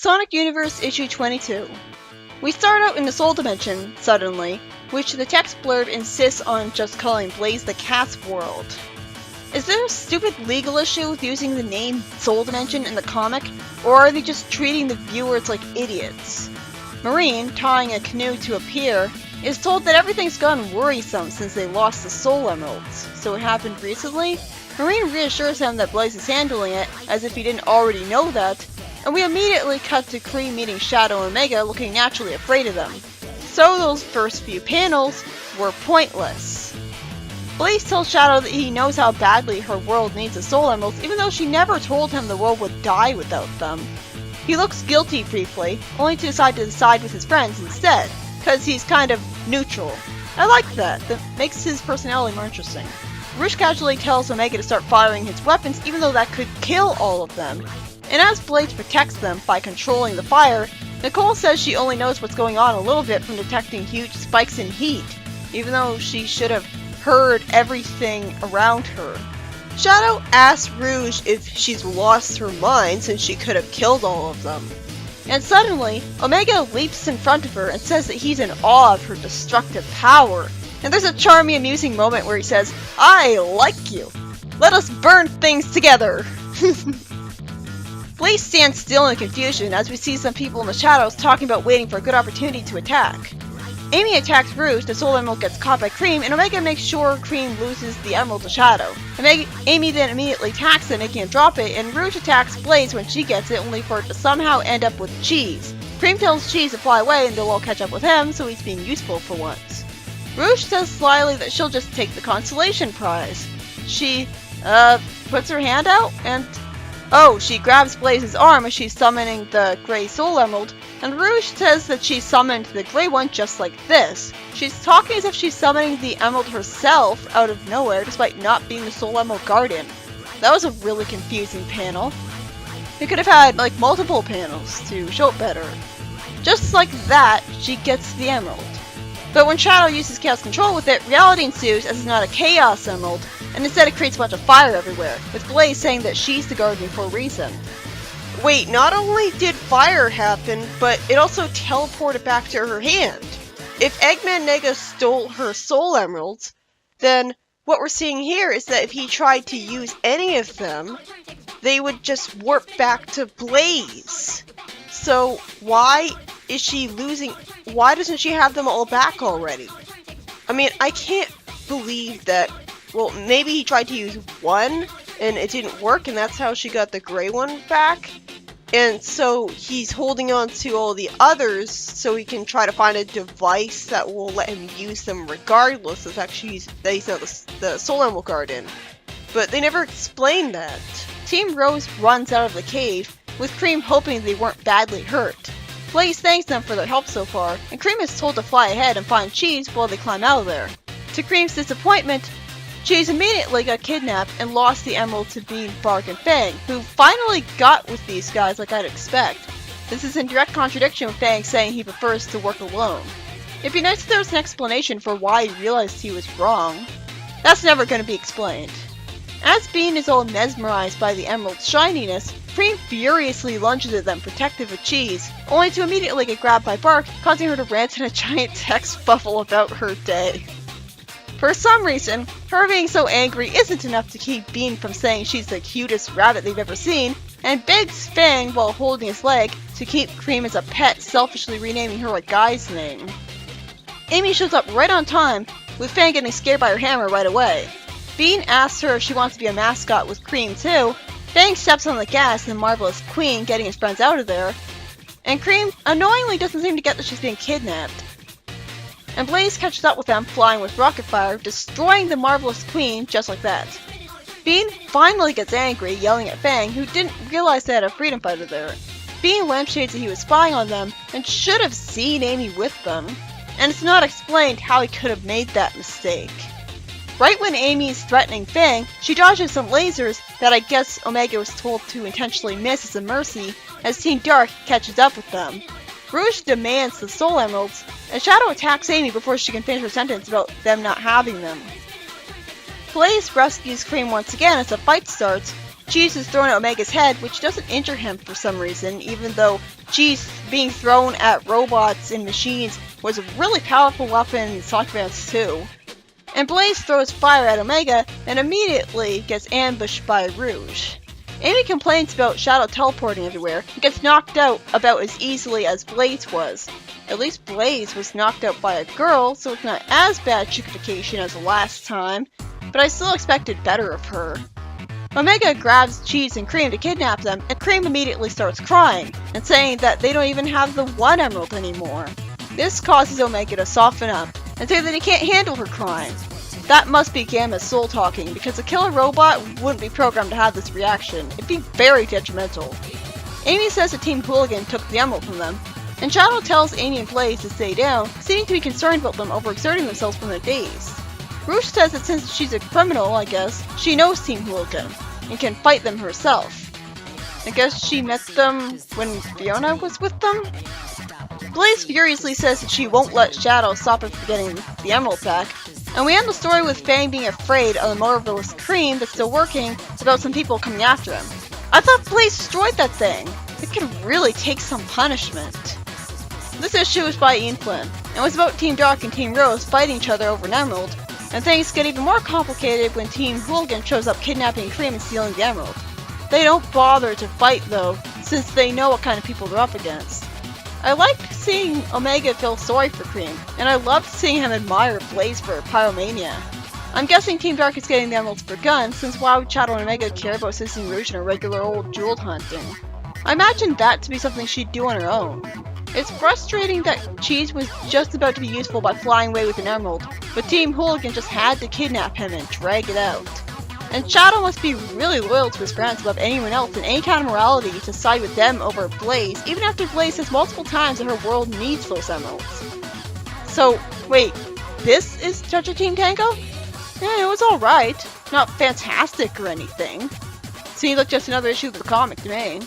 Sonic Universe Issue 22. We start out in the Soul Dimension, suddenly, which the text blurb insists on just calling Blaze the Cat's world. Is there a stupid legal issue with using the name Soul Dimension in the comic, or are they just treating the viewers like idiots? Marine, tying a canoe to a pier, is told that everything's gone worrisome since they lost the Soul Emeralds. So it happened recently? Marine reassures him that Blaze is handling it, as if he didn't already know that, and we immediately cut to Cream meeting Shadow and Omega looking naturally afraid of them. So those first few panels were pointless. Blaze tells Shadow that he knows how badly her world needs the Soul Emeralds, even though she never told him the world would die without them. He looks guilty briefly, only to decide with his friends instead, because he's kind of neutral. I like that. That makes his personality more interesting. Rouge casually tells Omega to start firing his weapons, even though that could kill all of them. And as Blaze protects them by controlling the fire, Nicole says she only knows what's going on a little bit from detecting huge spikes in heat, even though she should have heard everything around her. Shadow asks Rouge if she's lost her mind since she could have killed all of them. And suddenly, Omega leaps in front of her and says that he's in awe of her destructive power. And there's a charming, amusing moment where he says, "I like you. Let us burn things together." Blaze stands still in confusion as we see some people in the shadows talking about waiting for a good opportunity to attack. Amy attacks Rouge, the Soul Emerald gets caught by Cream, and Omega makes sure Cream loses the Emerald to Shadow. Amy then immediately attacks it, making him drop it, and Rouge attacks Blaze when she gets it, only for it to somehow end up with Cheese. Cream tells Cheese to fly away and they'll all catch up with him, so he's being useful for once. Rouge says slyly that she'll just take the consolation prize. She, puts her hand out, and she grabs Blaze's arm as she's summoning the Grey Soul Emerald, and Rouge says that she summoned the Grey one just like this. She's talking as if she's summoning the Emerald herself out of nowhere, despite not being the Soul Emerald Guardian. That was a really confusing panel. They could have had, multiple panels to show it better. Just like that, she gets the Emerald. But when Shadow uses Chaos Control with it, reality ensues as it's not a Chaos Emerald, and instead it creates a bunch of fire everywhere, with Blaze saying that she's the Guardian for a reason. Wait, not only did fire happen, but it also teleported back to her hand. If Eggman Nega stole her Soul Emeralds, then what we're seeing here is that if he tried to use any of them, they would just warp back to Blaze. So why is she losing? Why doesn't she have them all back already? I mean, I can't believe that. Well, maybe he tried to use one and it didn't work, and that's how she got the Grey one back. And so he's holding on to all the others so he can try to find a device that will let him use them regardless of actually he's not the Soul Emerald Guardian. But they never explained that. Team Rose runs out of the cave, with Cream hoping they weren't badly hurt. Blaze thanks them for their help so far, and Cream is told to fly ahead and find Cheese while they climb out of there. To Cream's disappointment, Cheese immediately got kidnapped and lost the emerald to Bean, Bark, and Fang, who finally got with these guys like I'd expect. This is in direct contradiction with Fang saying he prefers to work alone. It'd be nice if there was an explanation for why he realized he was wrong. That's never going to be explained. As Bean is all mesmerized by the emerald's shininess, Cream furiously lunges at them, protective of Cheese, only to immediately get grabbed by Bark, causing her to rant in a giant text bubble about her day. For some reason, her being so angry isn't enough to keep Bean from saying she's the cutest rabbit they've ever seen, and begs Fang while holding his leg to keep Cream as a pet, selfishly renaming her a guy's name. Amy shows up right on time, with Fang getting scared by her hammer right away. Bean asks her if she wants to be a mascot with Cream too. Fang steps on the gas and Marvelous Queen, getting his friends out of there, and Cream annoyingly doesn't seem to get that she's being kidnapped. And Blaze catches up with them, flying with rocket fire, destroying the Marvelous Queen just like that. Bean finally gets angry, yelling at Fang, who didn't realize they had a freedom fighter there. Bean lampshades that he was spying on them, and should have seen Amy with them, and it's not explained how he could have made that mistake. Right when Amy is threatening Fang, she dodges some lasers that I guess Omega was told to intentionally miss as a mercy, as Team Dark catches up with them. Rouge demands the Soul Emeralds, and Shadow attacks Amy before she can finish her sentence about them not having them. Blaze rescues Cream once again as the fight starts. Cheese is thrown at Omega's head, which doesn't injure him for some reason, even though Cheese being thrown at robots and machines was a really powerful weapon in Sonic Advance 2. And Blaze throws fire at Omega and immediately gets ambushed by Rouge. Amy complains about Shadow teleporting everywhere and gets knocked out about as easily as Blaze was. At least Blaze was knocked out by a girl, so it's not as bad chickification as the last time, but I still expected better of her. Omega grabs Cheese and Cream to kidnap them, and Cream immediately starts crying and saying that they don't even have the one emerald anymore. This causes Omega to soften up and say that he can't handle her crying. That must be Gamma's soul talking, because a killer robot wouldn't be programmed to have this reaction. It'd be very detrimental. Amy says that Team Hooligan took the emerald from them, and Shadow tells Amy and Blaze to stay down, seeming to be concerned about them overexerting themselves from their days. Rouge says that since she's a criminal, I guess, she knows Team Hooligan, and can fight them herself. I guess she met them when Fiona was with them? Blaze furiously says that she won't let Shadow stop her from getting the emerald back, and we end the story with Fang being afraid of the motorless Cream that's still working about some people coming after him. I thought Blaze destroyed that thing. It could really take some punishment. This issue was by Ian Flynn, and was about Team Dark and Team Rose fighting each other over an emerald, and things get even more complicated when Team Hooligan shows up kidnapping Cream and stealing the emerald. They don't bother to fight though, since they know what kind of people they're up against. I liked seeing Omega feel sorry for Cream, and I loved seeing him admire Blaze for pyromania. I'm guessing Team Dark is getting the emeralds for guns, since why would Shadow and Omega care about assisting Rouge in a regular old jewel hunting? I imagined that to be something she'd do on her own. It's frustrating that Cheese was just about to be useful by flying away with an emerald, but Team Hooligan just had to kidnap him and drag it out. And Shadow must be really loyal to his friends above anyone else in any kind of morality to side with them over Blaze, even after Blaze says multiple times that her world needs those emeralds. So, wait, this is Touch of Team Tango? Yeah, it was alright. Not fantastic or anything. Seems like just another issue of the comic to me.